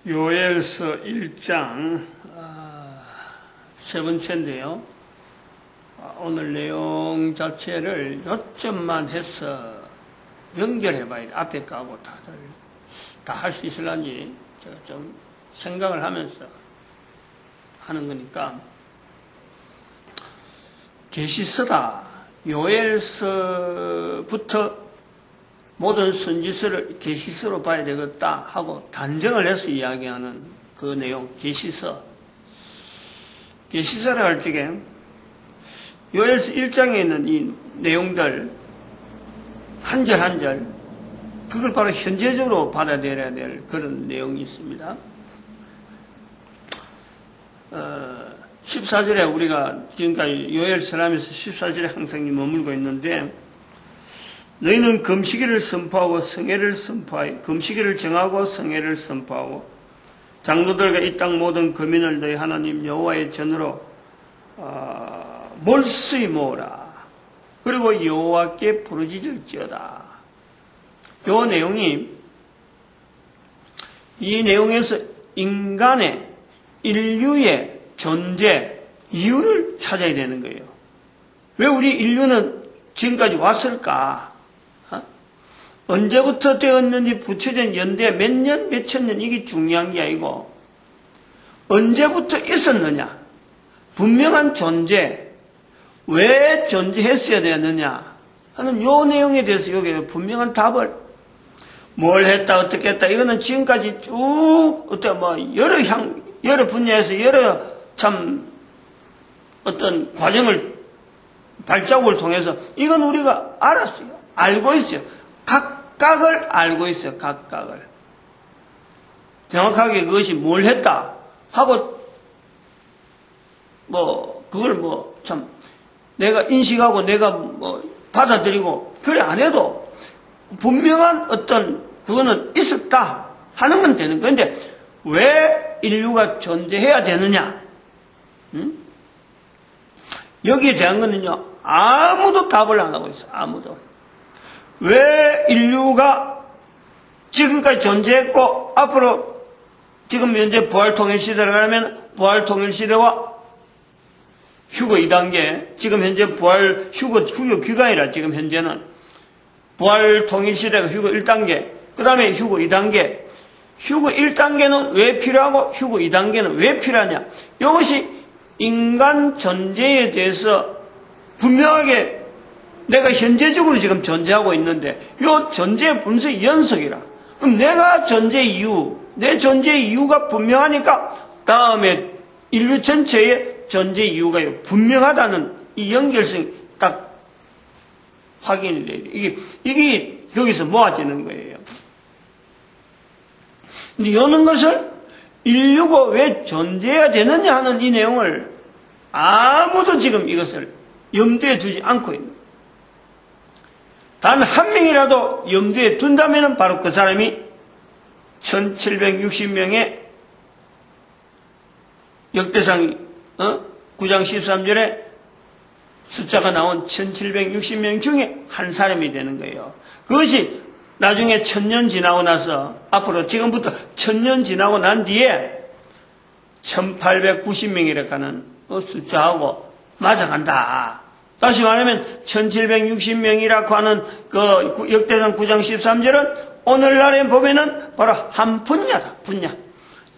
요엘서 1장 세 번째인데요. 오늘 내용 자체를 요점만 해서 연결해 봐야 돼. 앞에 까고 다들 다 할 수 있을런지 제가 좀 생각을 하면서 하는 거니까. 계시서다. 요엘서부터 모든 선지서를 계시서로 봐야 되겠다 하고 단정을 해서 이야기하는 그 내용, 계시서. 계시서를 할 적에 요엘서 1장에 있는 이 내용들 한 절 한 절 그걸 바로 현재적으로 받아들여야 될 그런 내용이 있습니다. 14절에 우리가 지금까지 요엘서를 하면서 14절에 항상 머물고 있는데, 너희는 금식일을 선포하고 성회를 선포하여 금식일을 정하고 성회를 선포하고 장로들과 이 땅 모든 거민을 너희 하나님 여호와의 전으로 몰수히 모으라. 그리고 여호와께 부르짖을지어다. 요 내용이 이 내용에서 인간의 인류의 존재 이유를 찾아야 되는 거예요. 왜 우리 인류는 지금까지 왔을까? 언제부터 되었는지 붙여진 연대 몇 년, 몇 천 년 이게 중요한 게 아니고 언제부터 있었느냐? 분명한 존재, 왜 존재했어야 되느냐 하는 요 내용에 대해서 여기 분명한 답을 뭘 했다, 어떻게 했다, 이거는 지금까지 쭉 여러 분야에서 여러 참 어떤 과정을 발자국을 통해서 이건 우리가 알았어요. 알고 있어요. 각각을 알고 있어요. 각각을. 정확하게 그것이 뭘 했다 하고 그걸 참 내가 인식하고 내가 받아들이고 그래 안 해도 분명한 어떤 그거는 있었다 하는 건 되는 거예요. 근데 왜 인류가 존재해야 되느냐? 여기에 대한 거는요, 아무도 답을 안 하고 있어요. 아무도. 왜 인류가 지금까지 존재했고 앞으로 지금 현재 부활통일시대를 가면 부활통일시대와 휴거 2단계, 지금 현재 휴거 기간이라 지금 현재는 부활통일시대가 휴거 1단계, 그 다음에 휴거 2단계. 휴거 1단계는 왜 필요하고 휴거 2단계는 왜 필요하냐? 이것이 인간 존재에 대해서 분명하게 내가 현재적으로 지금 존재하고 있는데 이 존재의 분석의 연속이라. 그럼 내가 존재 이유, 내 존재 이유가 분명하니까 다음에 인류 전체의 존재 이유가 분명하다는 이 연결성이 딱 확인이 돼요. 이게 여기서 모아지는 거예요. 근데 이런 것을 인류가 왜 존재해야 되느냐 하는 이 내용을 아무도 지금 이것을 염두에 두지 않고 있는 거예요. 단 한 명이라도 염두에 둔다면 바로 그 사람이 1760명의 역대상 9장 13절에 숫자가 나온 1760명 중에 한 사람이 되는 거예요. 그것이 나중에 1000년 지나고 나서 앞으로 지금부터 1000년 지나고 난 뒤에 1890명이라고 하는 숫자하고 맞아간다. 다시 말하면 1760명이라고 하는 그 역대상 9장 13절은 오늘날에 보면은 바로 한 분야다. 분야.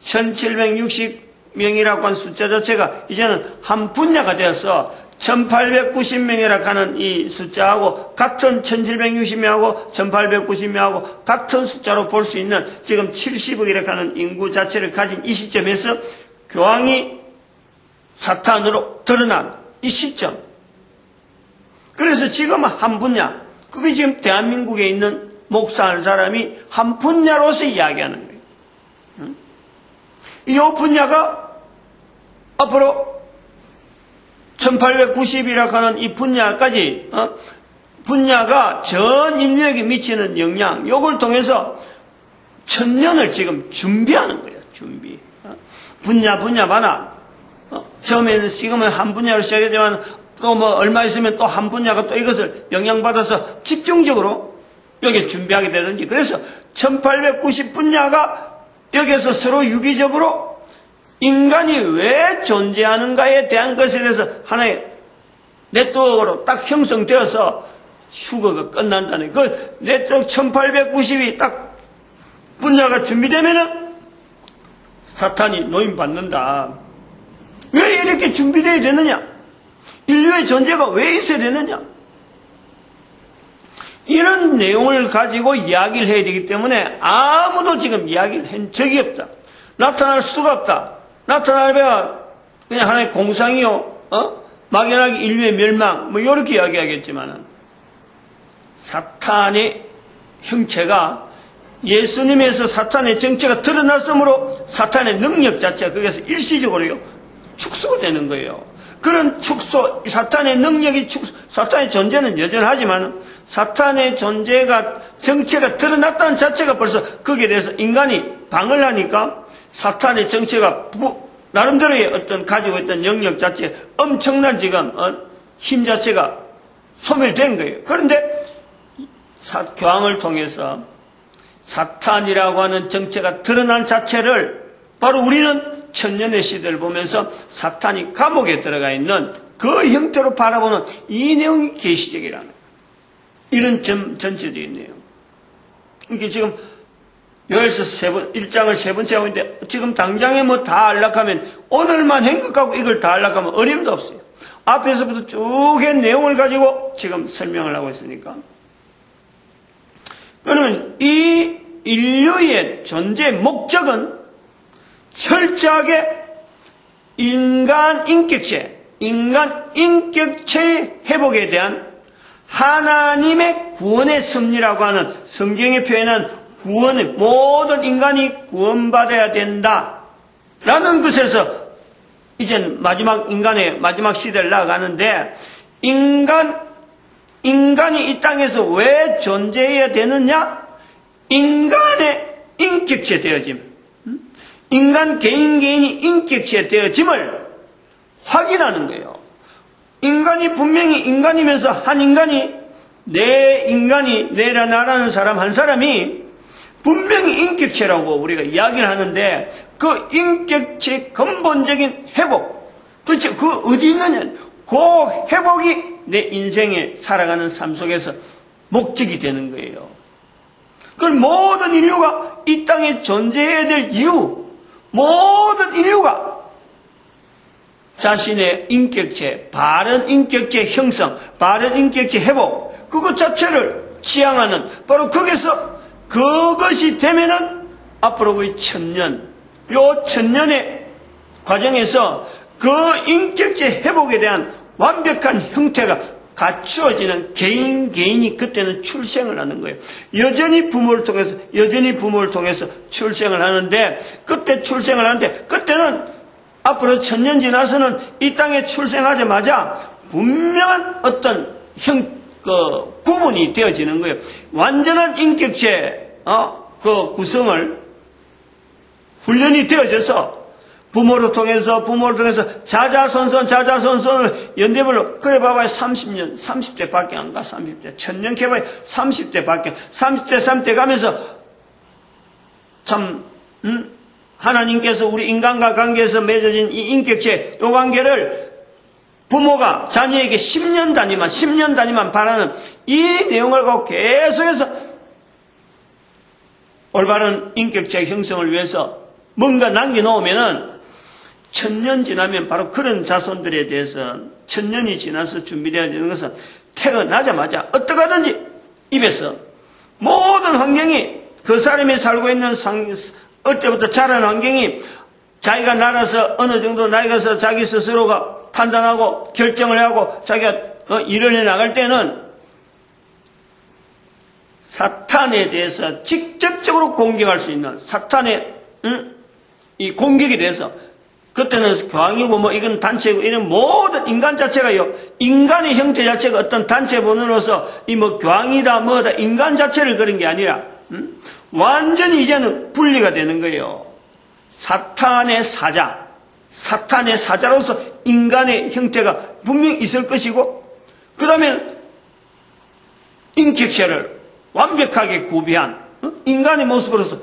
1760명이라고 하는 숫자 자체가 이제는 한 분야가 되어서 1890명이라고 하는 이 숫자하고 같은 1760명하고 1890명하고 같은 숫자로 볼 수 있는 지금 70억이라고 하는 인구 자체를 가진 이 시점에서 교황이 사탄으로 드러난 이 시점. 그래서 지금 한 분야, 그게 지금 대한민국에 있는 목사하는 사람이 한 분야로서 이야기하는 거예요. 이 분야가 앞으로 1890이라고 하는 이 분야까지, 분야가 전 인류에게 미치는 영향, 요걸 통해서 1000년을 지금 준비하는 거예요, 준비. 분야마다. 처음에는 지금은 한 분야로 시작했지만 또 얼마 있으면 또 한 분야가 또 이것을 영향받아서 집중적으로 여기 준비하게 되는지. 그래서 1890 분야가 여기서 서로 유기적으로 인간이 왜 존재하는가에 대한 것에 대해서 하나의 네트워크로 딱 형성되어서 휴거가 끝난다는 그 네트워크 1890이 딱 분야가 준비되면은 사탄이 노임받는다. 왜 이렇게 준비되어야 되느냐? 인류의 존재가 왜 있어야 되느냐? 이런 내용을 가지고 이야기를 해야 되기 때문에 아무도 지금 이야기를 한 적이 없다. 나타날 수가 없다. 나타나면 그냥 하나의 공상이요, 막연하게 인류의 멸망, 뭐, 이렇게 이야기하겠지만은, 사탄의 형체가 예수님에서 사탄의 정체가 드러났으므로 사탄의 능력 자체가 거기서 일시적으로요, 축소가 되는 거예요. 그런 축소, 사탄의 능력이 사탄의 존재는 여전하지만 사탄의 존재가, 정체가 드러났다는 자체가 벌써 거기에 대해서 인간이 방을 하니까 사탄의 정체가 나름대로의 어떤 가지고 있던 영역 자체 엄청난 지금 힘 자체가 소멸된 거예요. 그런데 교황을 통해서 사탄이라고 하는 정체가 드러난 자체를 바로 우리는 천년의 시대를 보면서 사탄이 감옥에 들어가 있는 그 형태로 바라보는 이 내용이 계시적이라는 이런 전체적인 내용. 이게 지금 요엘서 1장을 세 번째 하고 있는데 지금 당장에 뭐 다 알락하면 오늘만 행복하고 이걸 다 알락하면 어림도 없어요. 앞에서부터 쭉 한 내용을 가지고 지금 설명을 하고 있으니까. 그러면 이 인류의 존재 목적은 철저하게 인간 인격체의 회복에 대한 하나님의 구원의 섭리라고 하는 성경에 표현한 구원의 모든 인간이 구원받아야 된다 라는 것에서 이젠 인간의 마지막 시대를 나아가는데 인간이 이 땅에서 왜 존재해야 되느냐? 인간의 인격체 되어짐. 인간 개인이 인격체 되어짐을 확인하는 거예요. 인간이 분명히 인간이면서 한 인간이 내라 나라는 사람 한 사람이 분명히 인격체라고 우리가 이야기를 하는데 그 인격체의 근본적인 회복, 도대체 그 어디 있느냐? 그 회복이 내 인생에 살아가는 삶 속에서 목적이 되는 거예요. 그걸 모든 인류가 이 땅에 존재해야 될 이유, 모든 인류가 자신의 인격체, 바른 인격체 형성, 바른 인격체 회복, 그것 자체를 지향하는 바로 거기서 그것이 되면은 앞으로 우리 천년의 과정에서 그 인격체 회복에 대한 완벽한 형태가 갖추어지는 개인이 그때는 출생을 하는 거예요. 여전히 부모를 통해서 출생을 하는데 그때는 앞으로 천년 지나서는 이 땅에 출생하자마자 분명한 어떤 구분이 되어지는 거예요. 완전한 인격체, 그 구성을 훈련이 되어져서 부모를 통해서 자자손손을 연대별로 그래 봐봐야 30대 밖에 안 가. 30대 천년 개발 30대 밖에 30대 가면서 참 하나님께서 우리 인간과 관계에서 맺어진 이 인격체 이 관계를 부모가 자녀에게 10년 단위만 바라는 이 내용을 갖고 계속해서 올바른 인격체 형성을 위해서 뭔가 남겨놓으면은 천년 지나면 바로 그런 자손들에 대해서 천년이 지나서 준비되어야 되는 것은 태어나자마자 어떡하든지 입에서 모든 환경이 그 사람이 살고 있는 어때부터 자란 환경이 자기가 날아서 어느 정도 나이가서 자기 스스로가 판단하고 결정을 하고 자기가 일을 해 나갈 때는 사탄에 대해서 직접적으로 공격할 수 있는 사탄의 이 공격에 대해서 그때는 교황이고 뭐 이건 단체고 이런 모든 인간 자체가요 인간의 형태 자체가 어떤 단체 본으로서 이 뭐 교황이다 뭐다 인간 자체를 그런 게 아니라 완전히 이제는 분리가 되는 거예요. 사탄의 사자로서 인간의 형태가 분명히 있을 것이고 그 다음에 인격체를 완벽하게 구비한 인간의 모습으로서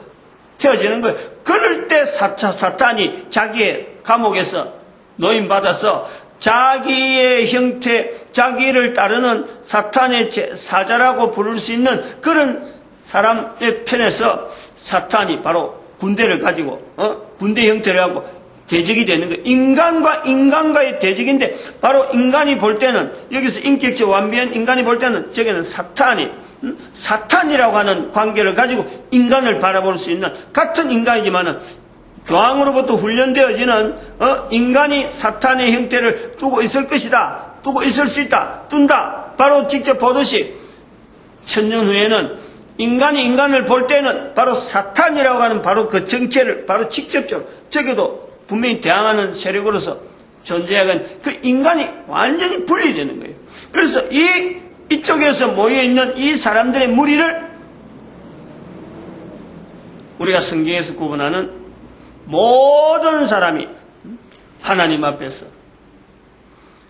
되어지는 거예요. 그런 그때 사탄이 자기의 감옥에서 노임받아서 자기의 형태, 자기를 따르는 사탄의 사자라고 부를 수 있는 그런 사람의 편에서 사탄이 바로 군대를 가지고 군대 형태를 하고 대적이 되는 거예요. 인간과 인간과의 대적인데 바로 인간이 볼 때는 여기서 인격적 완비한 인간이 볼 때는 저기는 사탄이라고 하는 관계를 가지고 인간을 바라볼 수 있는 같은 인간이지만은 교황으로부터 훈련되어지는 인간이 사탄의 형태를 두고 있을 것이다. 두고 있을 수 있다. 둔다. 바로 직접 보듯이 천년 후에는 인간이 인간을 볼 때는 바로 사탄이라고 하는 바로 그 정체를 바로 직접적으로 저기도 분명히 대항하는 세력으로서 존재하는 그 인간이 완전히 분리되는 거예요. 그래서 이쪽에서 모여있는 이 사람들의 무리를 우리가 성경에서 구분하는 모든 사람이 하나님 앞에서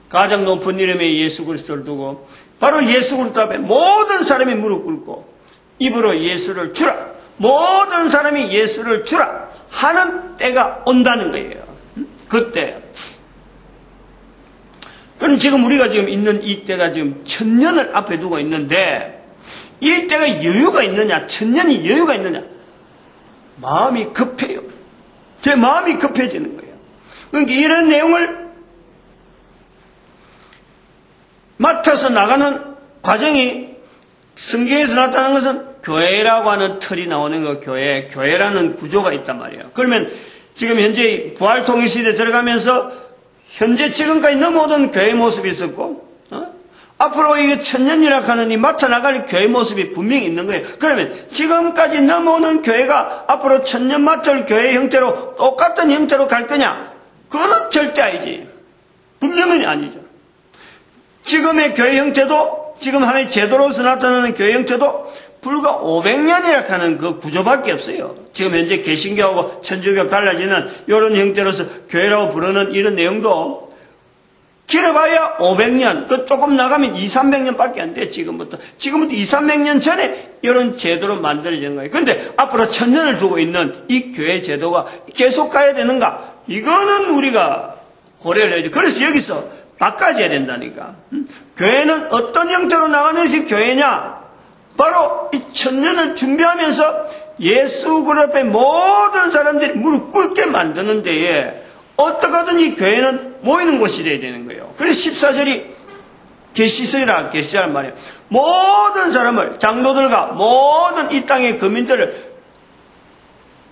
가장 높은 이름의 예수 그리스도를 두고 바로 예수 그리스도 앞에 모든 사람이 무릎 꿇고 입으로 예수를 주라, 모든 사람이 예수를 주라 하는 때가 온다는 거예요. 그때. 그럼 지금 우리가 지금 있는 이 때가 지금 천년을 앞에 두고 있는데 이 때가 여유가 있느냐, 천년이 여유가 있느냐, 마음이 급해요. 제 마음이 급해지는 거예요. 그러니까 이런 내용을 맡아서 나가는 과정이 성경에서 나타나는 것은 교회라고 하는 틀이 나오는 거, 교회라는 구조가 있단 말이에요. 그러면 지금 현재 부활통일 시대에 들어가면서 현재 지금까지 넘어오던 교회 모습이 있었고, 앞으로 이게 천년이라 하는 이 맡아나갈 교회 모습이 분명히 있는 거예요. 그러면 지금까지 넘어오는 교회가 앞으로 천년 맡을 교회 형태로 똑같은 형태로 갈 거냐? 그거는 절대 아니지. 분명히 아니죠. 지금의 교회 형태도 지금 하나의 제도로서 나타나는 교회 형태도 불과 500년이라 하는 그 구조밖에 없어요. 지금 현재 개신교하고 천주교 갈라지는 이런 형태로서 교회라고 부르는 이런 내용도 길어봐야 500년, 그 조금 나가면 200~300년 밖에 안 돼, 지금부터 200~300년 전에 이런 제도로 만들어지는 거예요. 그런데 앞으로 천년을 두고 있는 이 교회 제도가 계속 가야 되는가? 이거는 우리가 고려를 해야죠. 그래서 여기서 바꿔줘야 된다니까. 교회는 어떤 형태로 나가는 것이 교회냐? 바로 이 천년을 준비하면서 예수 그리스도 앞에 모든 사람들이 무릎 꿇게 만드는 데에 어떻게든 이 교회는 모이는 곳이 돼야 되는 거예요. 그래서 14절이 계시서라 말이에요. 모든 사람을, 장로들과 모든 이 땅의 거민들을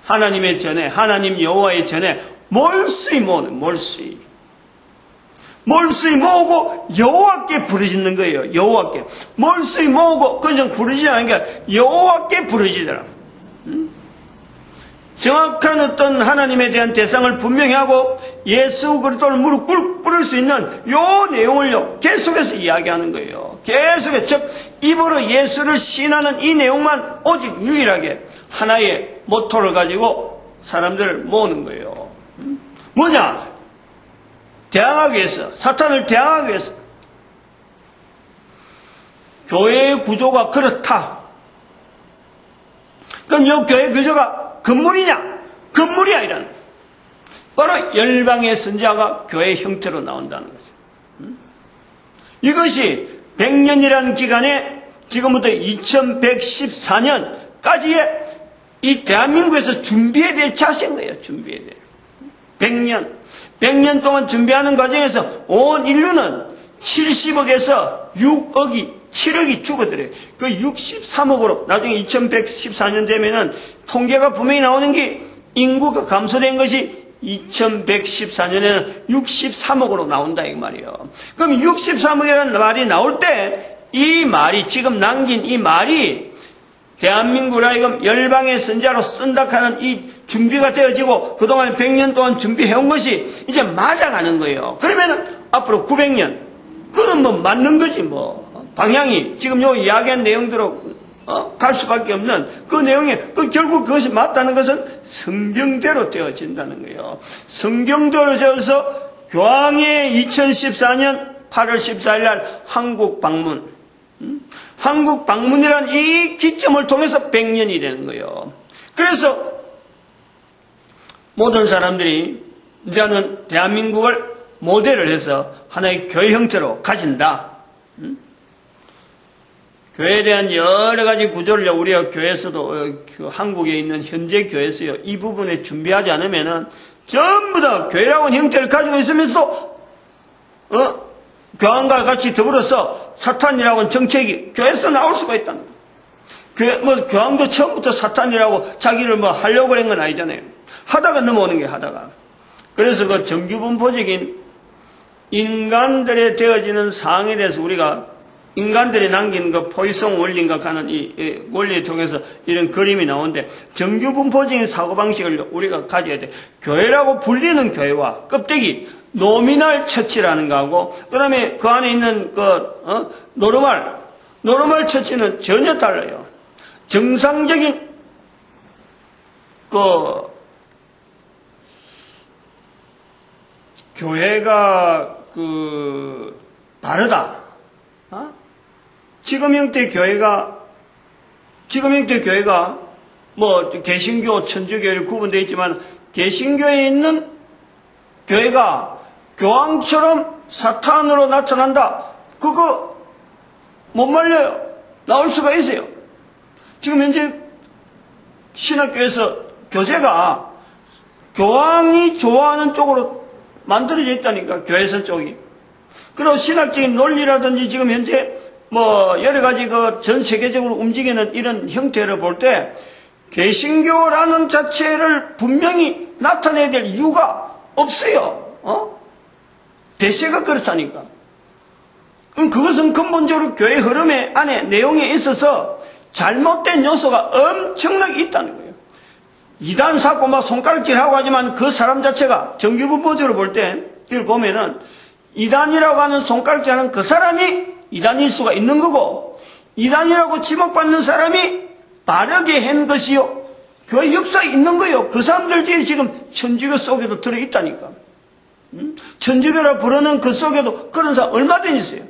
하나님의 전에, 하나님 여호와의 전에 몰수히 모으는, 몰수히 모으고 여호와께 부르짖는 거예요. 여호와께 몰수히 모으고 그냥 부르짖지 않은 게 여호와께 부르짖더라. 정확한 어떤 하나님에 대한 대상을 분명히 하고 예수 그리스도를 무릎 꿇을 수 있는 요 내용을요 계속해서 이야기하는 거예요. 계속해서, 즉 입으로 예수를 시인하는 이 내용만 오직 유일하게 하나의 모토를 가지고 사람들을 모으는 거예요. 뭐냐? 대항하기 위해서, 사탄을 대항하기 위해서. 교회의 구조가 그렇다. 그럼 이 교회 구조가 건물이냐? 건물이 아니라는 거예요. 바로 열방의 선지자가 교회 형태로 나온다는 거죠. 이것이 100년이라는 기간에 지금부터 2114년까지의 이 대한민국에서 준비해야 될 자세인 거예요. 준비해야 될. 100년 동안 준비하는 과정에서 온 인류는 70억에서 7억이 죽어들어요. 그 63억으로 나중에 2114년 되면은 통계가 분명히 나오는 게 인구가 감소된 것이 2114년에는 63억으로 나온다 이 말이에요. 그럼 63억이라는 말이 나올 때 이 말이 지금 남긴 이 말이 대한민국으로 하여금 열방의 선지자로 쓴다 하는 이 준비가 되어지고 그동안 100년 동안 준비해온 것이 이제 맞아가는 거예요. 그러면은 앞으로 900년 그건 뭐 맞는 거지 뭐. 방향이 지금 요 이야기한 내용대로 갈 수밖에 없는 그 내용에 결국 그것이 맞다는 것은 성경대로 되어진다는 거예요. 성경대로 되어서 교황의 2014년 8월 14일 날 한국 방문이란 이 기점을 통해서 100년이 되는 거예요. 그래서 모든 사람들이 이제는 대한민국을 모델을 해서 하나의 교회 형태로 가진다. 교회에 대한 여러 가지 구조를 우리가 교회에서도 한국에 있는 현재 교회에서요 이 부분에 준비하지 않으면은 전부 다 교회라고 하는 형태를 가지고 있으면서도 교황과 같이 더불어서 사탄이라고 하는 정책이 교회에서 나올 수가 있다는 거예요. 교황도 처음부터 사탄이라고 자기를 하려고 그런 건 아니잖아요. 하다가 넘어오는 게 하다가. 그래서 그 정규분포적인 인간들에 되어지는 사항에 대해서 우리가 인간들이 남긴 그 포이송 원리인가 하는 이 원리를 통해서 이런 그림이 나오는데 정규분포적인 사고방식을 우리가 가져야 돼. 교회라고 불리는 교회와 껍데기, 노미널 처치라는 거하고 그 다음에 그 안에 있는 노르말 처치는 전혀 달라요. 정상적인 교회가 다르다. 지금 형태 교회가 개신교, 천주교를 구분되어 있지만 개신교에 있는 교회가 교황처럼 사탄으로 나타난다. 그거 못 말려요. 나올 수가 있어요. 지금 현재 신학교에서 교재가 교황이 좋아하는 쪽으로 만들어져 있다니까, 교회선 쪽이. 그리고 신학적인 논리라든지 지금 현재 여러 가지 전 세계적으로 움직이는 이런 형태를 볼 때 개신교라는 자체를 분명히 나타내야 될 이유가 없어요. 대세가 그렇다니까. 그것은 근본적으로 교회 흐름의 안에 내용에 있어서 잘못된 요소가 엄청나게 있다는 거예요. 이단 쌓고 손가락질하고 하지만 그 사람 자체가 정규분포적으로 볼 때 이걸 보면은 이단이라고 하는 손가락질하는 그 사람이 이단일 수가 있는 거고 이단이라고 지목받는 사람이 바르게 한 것이요 교회 역사에 있는 거예요. 그 사람들이 지금 천주교 속에도 들어있다니까. 천주교라 부르는 그 속에도 그런 사람 얼마든지 있어요.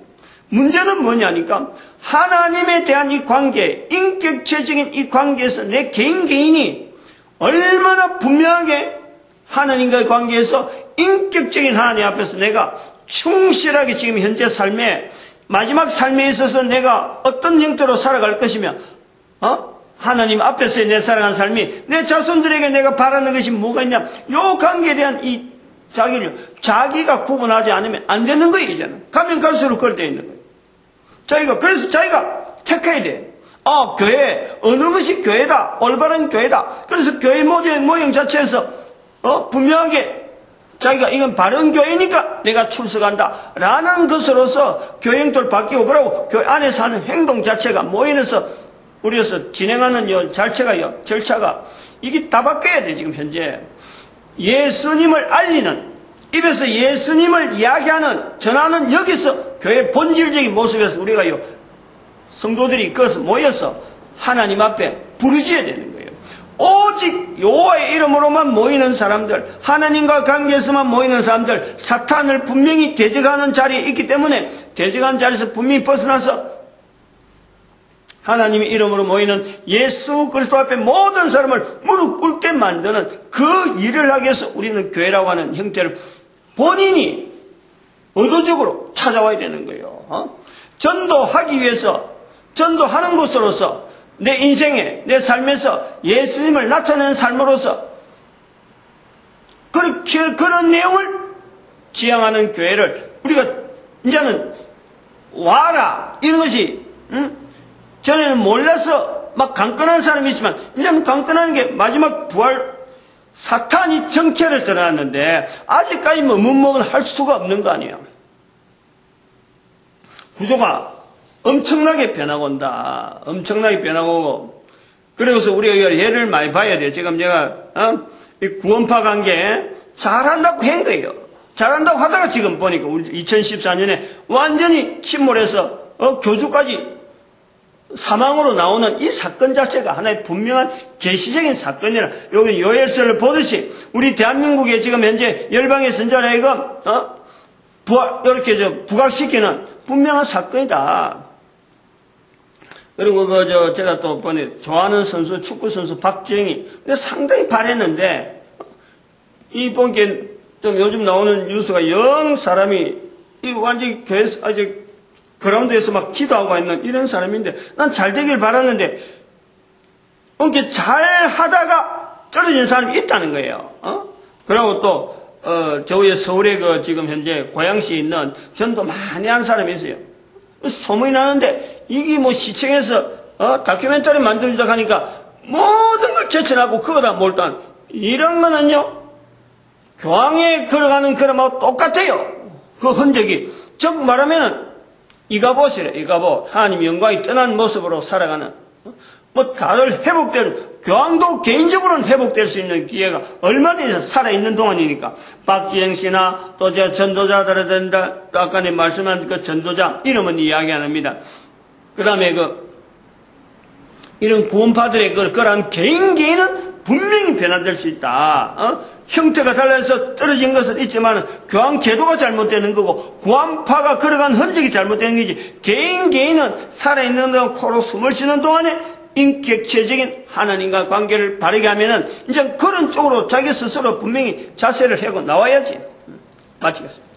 문제는 뭐냐니까 하나님에 대한 이 관계, 인격체적인 이 관계에서 내 개인이 얼마나 분명하게 하나님과의 관계에서 인격적인 하나님 앞에서 내가 충실하게 지금 현재 삶에 마지막 삶에 있어서 내가 어떤 형태로 살아갈 것이며 하나님 앞에서 내 살아간 삶이 내 자손들에게 내가 바라는 것이 뭐가 있냐, 요 관계에 대한 이 자기가 구분하지 않으면 안 되는 거예요. 이제는 가면 갈수록 그렇게 되어 있는 거예요. 그래서 자기가 택해야 돼. 교회 어느 것이 교회다, 올바른 교회다. 그래서 교회 모형 자체에서 분명하게 자기가 이건 바른 교회니까 내가 출석한다 라는 것으로서 교회 형태를 바뀌고, 그러고 교회 안에서 하는 행동 자체가 모임에서 우리에서 진행하는 절차가 이게 다 바뀌어야 돼. 지금 현재 예수님을 알리는, 입에서 예수님을 이야기하는, 전하는 여기서 교회의 본질적인 모습에서 우리가 성도들이 그것을 모여서 하나님 앞에 부르짖어야 되는 거예요. 오직 여호와의 이름으로만 모이는 사람들, 하나님과 관계에서만 모이는 사람들, 사탄을 분명히 대적하는 자리에 있기 때문에 대적하는 자리에서 분명히 벗어나서 하나님의 이름으로 모이는 예수 그리스도 앞에 모든 사람을 무릎 꿇게 만드는 그 일을 하기 위해서 우리는 교회라고 하는 형태를 본인이 의도적으로 찾아와야 되는 거예요. 전도하기 위해서, 전도하는 것으로서 내 인생에, 내 삶에서 예수님을 나타내는 삶으로서 그런 내용을 지향하는 교회를 우리가 이제는 와라 이런 것이 전에는 몰라서 막 강권한 사람이 있지만 이제는 강권하는 게 마지막 부활, 사탄이 정체를 드러났는데 아직까지 문목은 할 수가 없는 거 아니에요. 구조가 엄청나게 변하고 온다. 엄청나게 변하고 오고. 그래서 우리가 예를 많이 봐야 돼요. 지금 제가 이 구원파 관계 잘한다고 한 거예요. 잘한다고 하다가 지금 보니까 우리 2014년에 완전히 침몰해서 교주까지 사망으로 나오는 이 사건 자체가 하나의 분명한 계시적인 사건이라, 여기 요엘서를 보듯이 우리 대한민국에 지금 현재 열방의 선자라이가 이렇게 부각시키는 분명한 사건이다. 그리고 제가 또 좋아하는 선수, 축구 선수 박주영이 상당히 잘했는데 이 보니까 좀 요즘 나오는 뉴스가 영 사람이 이 완전히 교회에서 아직 그라운드에서 막 기도하고 있는 이런 사람인데 난 잘 되길 바랐는데 이렇게 잘 하다가 떨어진 사람이 있다는 거예요. 그리고 또 저 위에 서울에 그 지금 현재 고양시에 있는 전도 많이 한 사람이 있어요. 소문이 나는데 이게 뭐 시청에서 다큐멘터리 만들자고 하니까 모든 걸 제쳐나고 그거다 몰두한 이런 거는요 교황에 걸어가는 걸음하고 똑같아요. 그 흔적이 즉 말하면은 이가봇이래. 이가봇 하나님 영광이 떠난 모습으로 살아가는 뭐 다들 회복되는 교황도 개인적으로는 회복될 수 있는 기회가 얼마든지 살아있는 동안이니까 박지영 씨나 또 저 전도자들에 된다 아까 내 말씀한 그 전도자 이름은 이야기 안 합니다. 그 다음에 이런 구원파들의 그런 개인은 분명히 변화될 수 있다. 형태가 달라서 떨어진 것은 있지만 교황 제도가 잘못되는 거고 구원파가 걸어간 흔적이 잘못된 거지 개인은 살아있는 동안 코로 숨을 쉬는 동안에 인격체적인 하나님과 관계를 바르게 하면은 이제 그런 쪽으로 자기 스스로 분명히 자세를 하고 나와야지. 마치겠습니다.